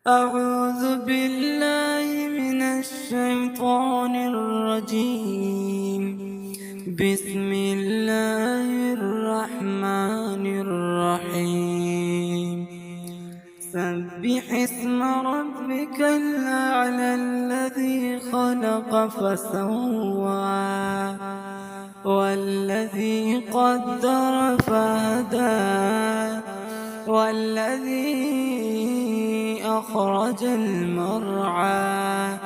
أعوذ بالله من الشيطان الرجيم. بسم الله الرحمن الرحيم. سبح اسم ربك الأعلى الذي خلق فسوى والذي قدر فهدى والذي أخرج المرعى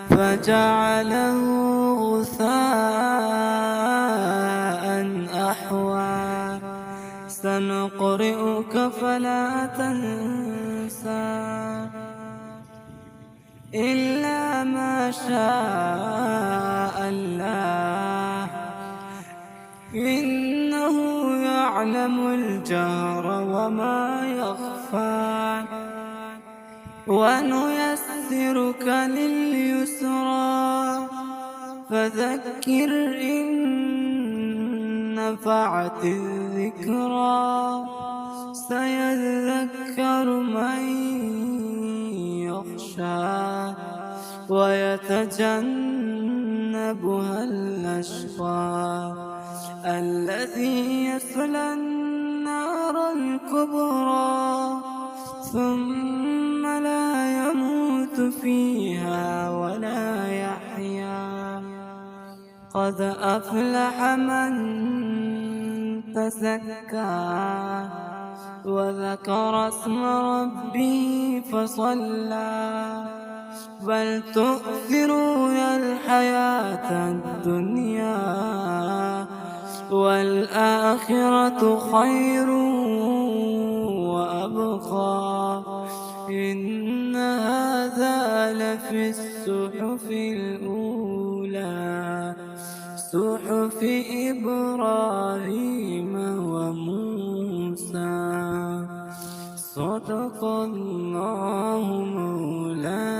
فجعله غثاء أحوى سنقرئك فلا تنسى إلا ما شاء الله إنه يعلم الجهر وما يخفى ونيسرك لليسرى فذكر إن نفعت الذكرى سيذكر من يخشى ويتجنبها الأشقى الذي يصلى النار الكبرى ثم لا يموت فيها ولا يحيا قد أفلح من تزكى وذكر اسم ربه فصلى بل تؤثرون الحياة الدنيا والآخرة خير وأبقى إن هذا لفي الصحف الأولى صحف إبراهيم وموسى صدق الله مولانا